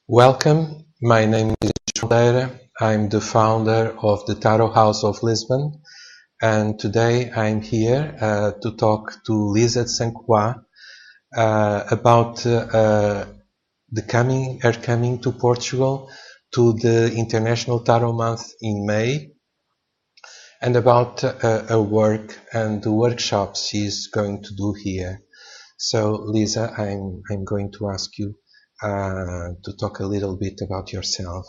Welcome, my name is Joao Caldeira. I'm the founder of the Tarot House of Lisbon, and today I'm here to talk to Lisa de Croix about her coming to Portugal to the International Tarot Month in May, and about her work and the workshops she's going to do here. So, Lisa, I'm going to ask you to talk a little bit about yourself.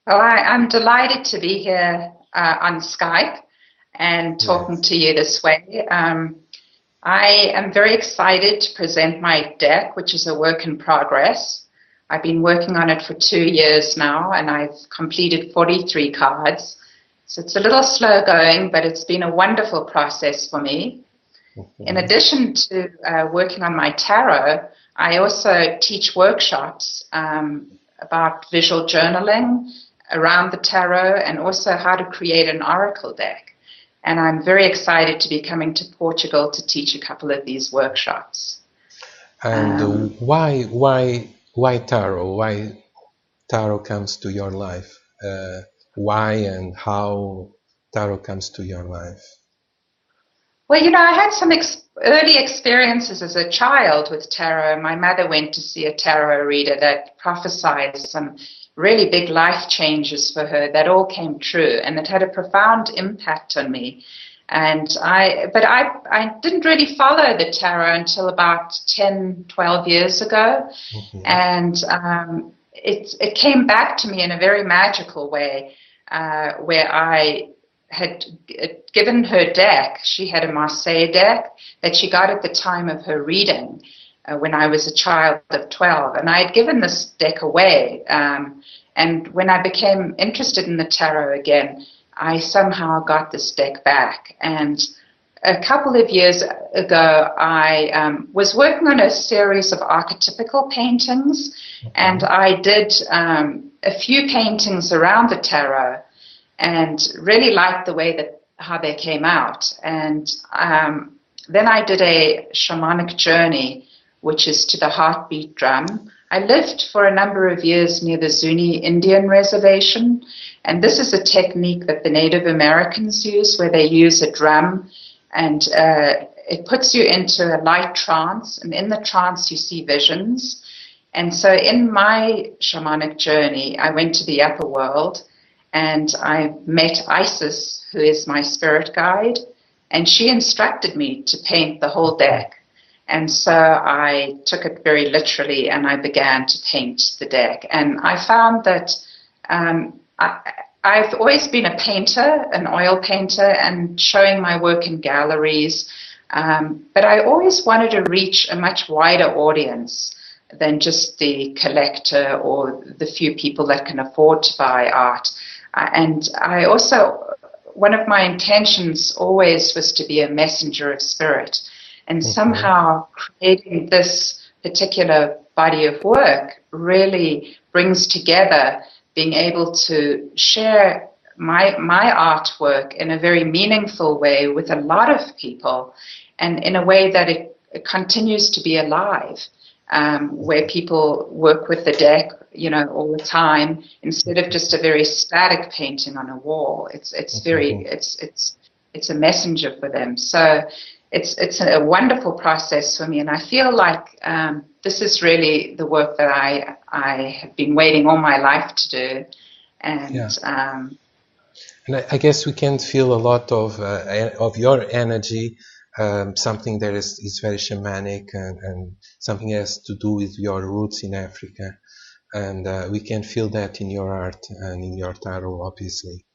Well, I'm delighted to be here on Skype and talking to you this way. I am very excited to present my deck, which is a work in progress. I've been working on it for 2 years now, and I've completed 43 cards. So it's a little slow going, but it's been a wonderful process for me. In addition to working on my tarot, I also teach workshops about visual journaling around the tarot and also how to create an oracle deck. And I'm very excited to be coming to Portugal to teach a couple of these workshops. And why tarot? Why tarot comes to your life? Why and how tarot comes to your life? Well, I had some early experiences as a child with tarot. My mother went to see a tarot reader that prophesied some really big life changes for her that all came true, and it had a profound impact on me. And I didn't really follow the tarot until about 10, 12 years ago. And it came back to me in a very magical way, where I had given her deck. She had a Marseille deck that she got at the time of her reading when I was a child of 12. And I had given this deck away. And when I became interested in the tarot again, I somehow got this deck back. And a couple of years ago, I was working on a series of archetypical paintings. And I did a few paintings around the tarot, and really liked the way that how they came out. And then I did a shamanic journey, which is to the heartbeat drum. I lived for a number of years near the Zuni Indian reservation, and this is a technique that the Native Americans use, where they use a drum, and it puts you into a light trance, and in the trance you see visions. And so in my shamanic journey, I went to the upper world, and I met Isis, who is my spirit guide, and she instructed me to paint the whole deck. And so I took it very literally, and I began to paint the deck. And I found that I've always been a painter, an oil painter, and showing my work in galleries. But I always wanted to reach a much wider audience than just the collector or the few people that can afford to buy art. And I also, one of my intentions always was to be a messenger of spirit. And somehow creating this particular body of work really brings together being able to share my artwork in a very meaningful way with a lot of people, and in a way that it continues to be alive. Where people work with the deck, all the time, instead of just a very static painting on a wall. It's a messenger for them. So it's a wonderful process for me, and I feel like this is really the work that I have been waiting all my life to do. And and I guess we can feel a lot of your energy. Something that is very shamanic, and something has to do with your roots in Africa, and we can feel that in your art and in your tarot, obviously.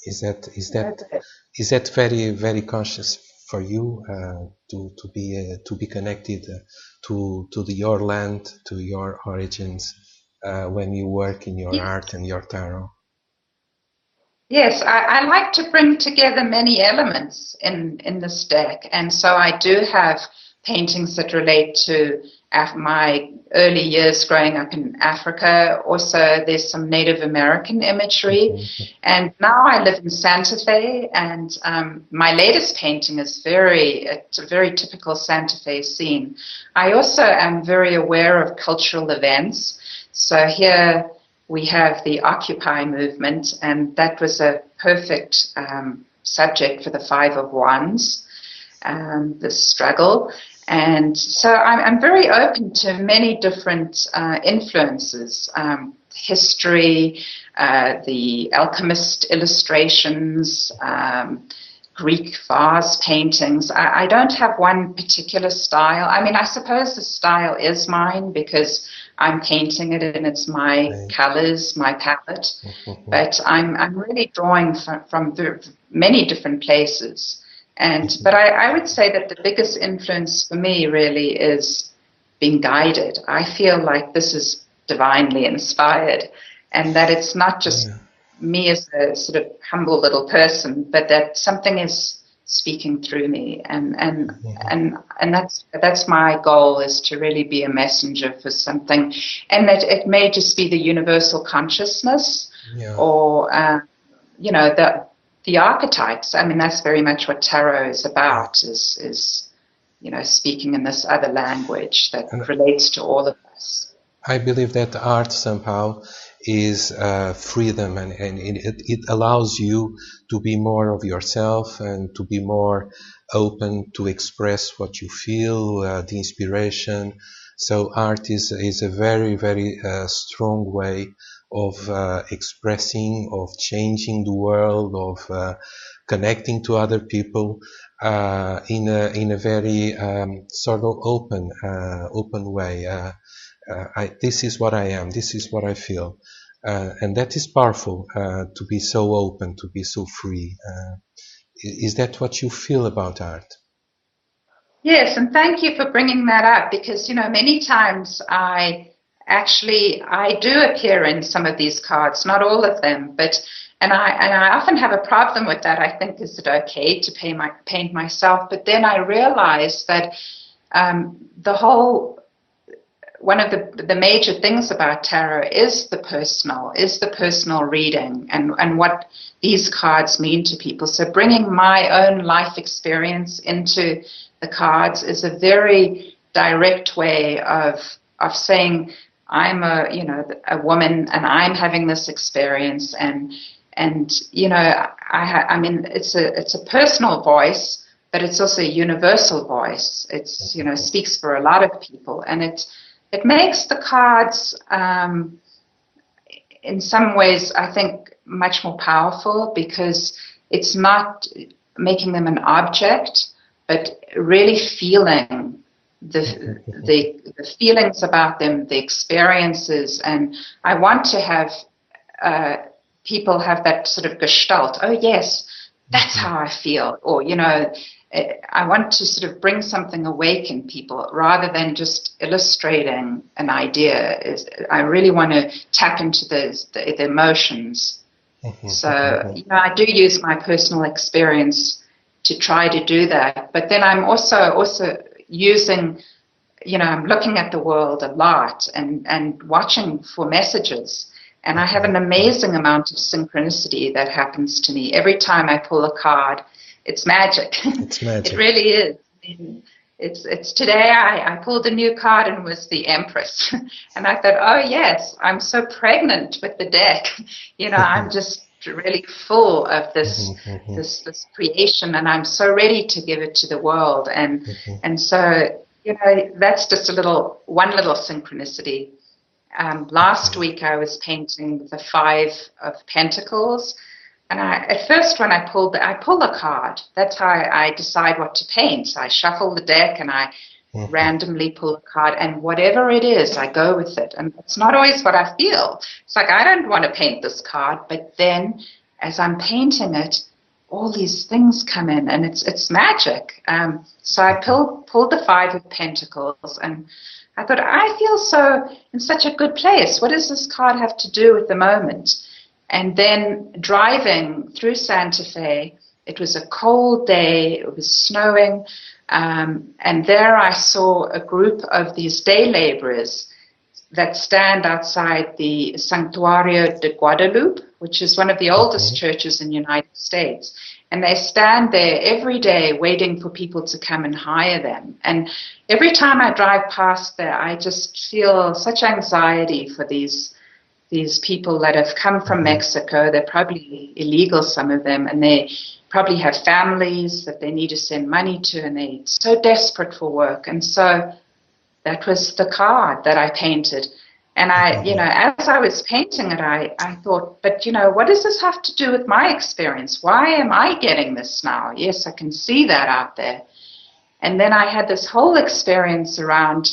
Is that very, very conscious for you to be connected to your land, to your origins, when you work in your art and your tarot? Yes, I like to bring together many elements in this deck. And so I do have paintings that relate to my early years growing up in Africa. Also, there's some Native American imagery. And now I live in Santa Fe, and my latest painting is it's a very typical Santa Fe scene. I also am very aware of cultural events. So here we have the Occupy movement, and that was a perfect subject for the Five of Wands, the struggle. And so I'm very open to many different influences, history, the alchemist illustrations, Greek vase paintings. I don't have one particular style. I mean, I suppose the style is mine because I'm painting it and it's my colors, my palette. But I'm really drawing from many different places. But I would say that the biggest influence for me really is being guided. I feel like this is divinely inspired, and that it's not just me as a sort of humble little person, but that something is speaking through me, and that's my goal, is to really be a messenger for something, and that it may just be the universal consciousness, or the archetypes. I mean, that's very much what tarot is about, is speaking in this other language that relates to all of us. I believe that art somehow is freedom, and it allows you to be more of yourself and to be more open to express what you feel, the inspiration. So art is a very, very strong way of expressing, of changing the world, of connecting to other people in a very sort of open way. This is what I am. This is what I feel, and that is powerful. To be so open, to be so free. Is that what you feel about art? Yes, and thank you for bringing that up, because many times I do appear in some of these cards, not all of them, and I often have a problem with that. I think, is it okay to paint myself? But then I realize that one of the major things about tarot is the personal reading, and what these cards mean to people. So bringing my own life experience into the cards is a very direct way of saying, I'm a woman, and I'm having this experience, and I mean, it's a personal voice, but it's also a universal voice. It's speaks for a lot of people, and it makes the cards in some ways, I think, much more powerful, because it's not making them an object, but really feeling the feelings about them, the experiences. And I want to have people have that sort of gestalt. Oh yes, that's how I feel. Or I want to sort of bring something awake in people, rather than just illustrating an idea. I really want to tap into the emotions. So I do use my personal experience to try to do that. But then I'm also using, I'm looking at the world a lot and watching for messages. And I have an amazing amount of synchronicity that happens to me. Every time I pull a card, it's magic. It's magic. It really is. I mean, it's today I pulled a new card, and it was the Empress. And I thought, oh yes, I'm so pregnant with the deck. I'm just really full of this creation, and I'm so ready to give it to the world. And so that's just one little synchronicity. Last week I was painting the Five of Pentacles, and at first when I pull a card. That's how I decide what to paint. So I shuffle the deck and I randomly pull a card, and whatever it is, I go with it. And it's not always what I feel. It's like, I don't want to paint this card, but then as I'm painting it, all these things come in, and it's magic. So I pulled the Five of Pentacles, and I thought, I feel in such a good place. What does this card have to do with the moment? And then driving through Santa Fe, It was a cold day. It was snowing. And there I saw a group of these day laborers that stand outside the Santuario de Guadalupe, which is one of the oldest churches in the United States. And they stand there every day waiting for people to come and hire them. And every time I drive past there, I just feel such anxiety for these people that have come from Mexico. They're probably illegal, some of them, and they probably have families that they need to send money to, and they're so desperate for work. And so that was the card that I painted. And as I was painting it, I thought, but, what does this have to do with my experience? Why am I getting this now? Yes, I can see that out there. And then I had this whole experience around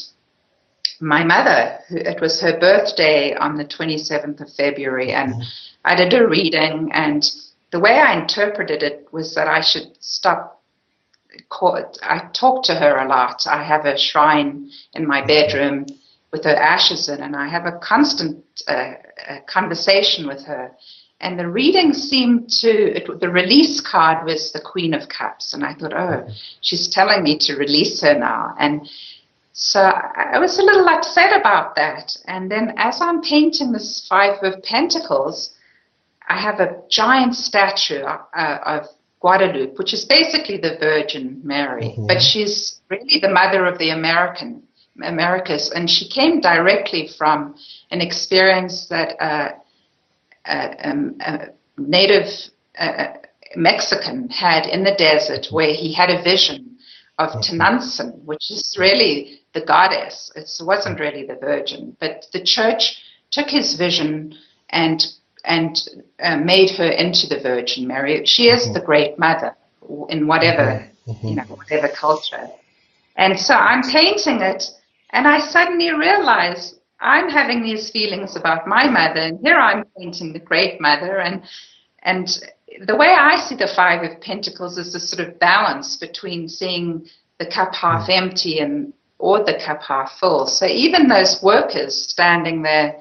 my mother. It was her birthday on the 27th of February, and I did a reading, and the way I interpreted it was that I should stop. I talk to her a lot. I have a shrine in my bedroom with her ashes in, and I have a constant conversation with her. And the reading seemed the release card was the Queen of Cups. And I thought, oh, she's telling me to release her now. And so I was a little upset about that. And then as I'm painting this Five of Pentacles, I have a giant statue of Guadalupe, which is basically the Virgin Mary, but she's really the mother of the Americas, and she came directly from an experience that a native Mexican had in the desert, where he had a vision of Tenantzin, which is really the goddess. It wasn't really the Virgin, but the church took his vision and made her into the Virgin Mary. She is the Great Mother in whatever whatever culture. And so I'm painting it, and I suddenly realize I'm having these feelings about my mother, and here I'm painting the Great Mother, and the way I see the Five of Pentacles is this sort of balance between seeing the cup half empty or the cup half full. So even those workers standing there,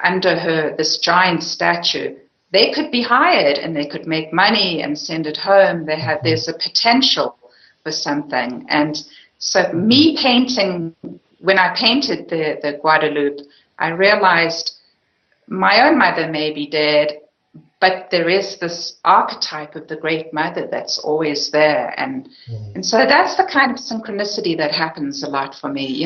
under this giant statue, they could be hired and they could make money and send it home. There's a potential for something. And so me painting, when I painted the Guadalupe, I realized my own mother may be dead, but there is this archetype of the Great Mother that's always there. And so that's the kind of synchronicity that happens a lot for me.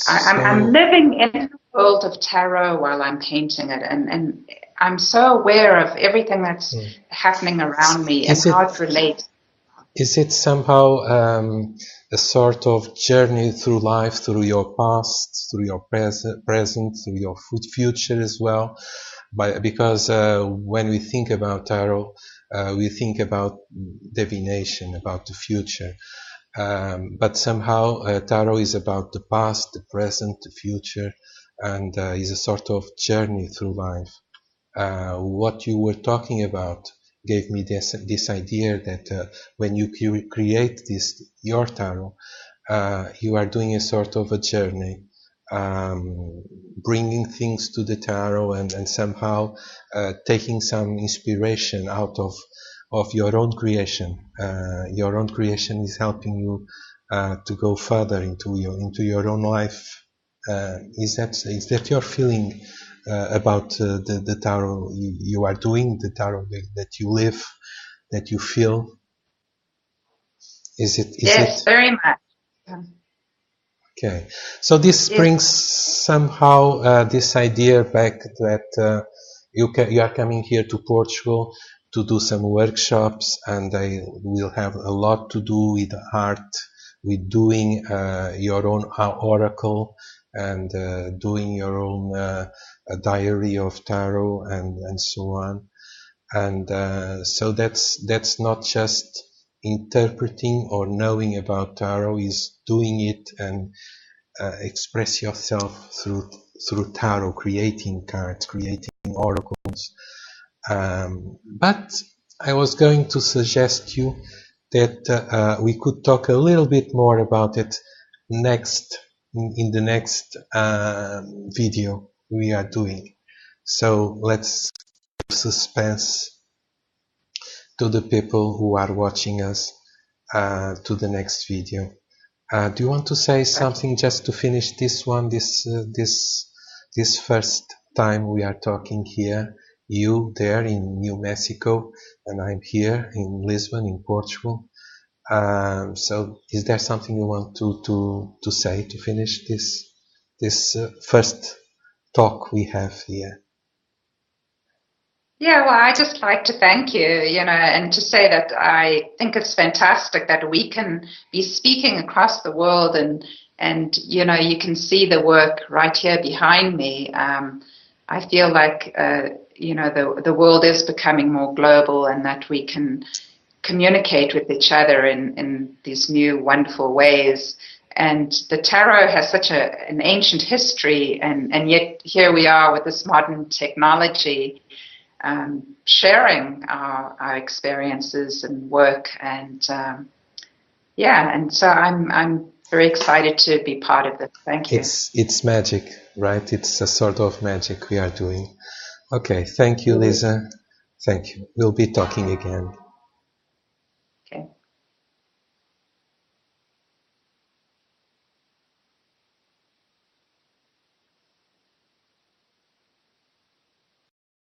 I'm living in the world of tarot while I'm painting it, and I'm so aware of everything that's happening around me and how it relates. Is it somehow a sort of journey through life, through your past, through your present, through your future as well? Because when we think about tarot, we think about divination, about the future. But somehow tarot is about the past, the present, the future, and is a sort of journey through life. What you were talking about gave me this idea that when you create your tarot, you are doing a sort of a journey, bringing things to the tarot and somehow taking some inspiration out of your own creation. Your own creation is helping you to go further into your own life. Is that your feeling about the tarot you are doing, the tarot that you live, that you feel? Yes, very much. Okay, so this brings somehow this idea back that you are coming here to Portugal to do some workshops, and they will have a lot to do with art, with doing your own oracle, and doing your own diary of tarot, and so on. And so that's not just interpreting or knowing about tarot, is doing it and express yourself through tarot, creating cards, creating oracles. But I was going to suggest you that we could talk a little bit more about it in the next video we are doing. So let's suspense to the people who are watching us to the next video. Do you want to say something just to finish this one, this first time we are talking here? You there in New Mexico, and I'm here in Lisbon, in Portugal. So, is there something you want to say to finish this first talk we have here? Yeah, well, I just like to thank you, and to say that I think it's fantastic that we can be speaking across the world, and you can see the work right here behind me. I feel like the world is becoming more global, and that we can communicate with each other in these new wonderful ways. And the tarot has such an ancient history, and yet here we are with this modern technology, sharing our experiences and work, and and so I'm very excited to be part of this. Thank you. It's magic, right? It's a sort of magic we are doing. Okay, thank you, Lisa. Thank you. We'll be talking again.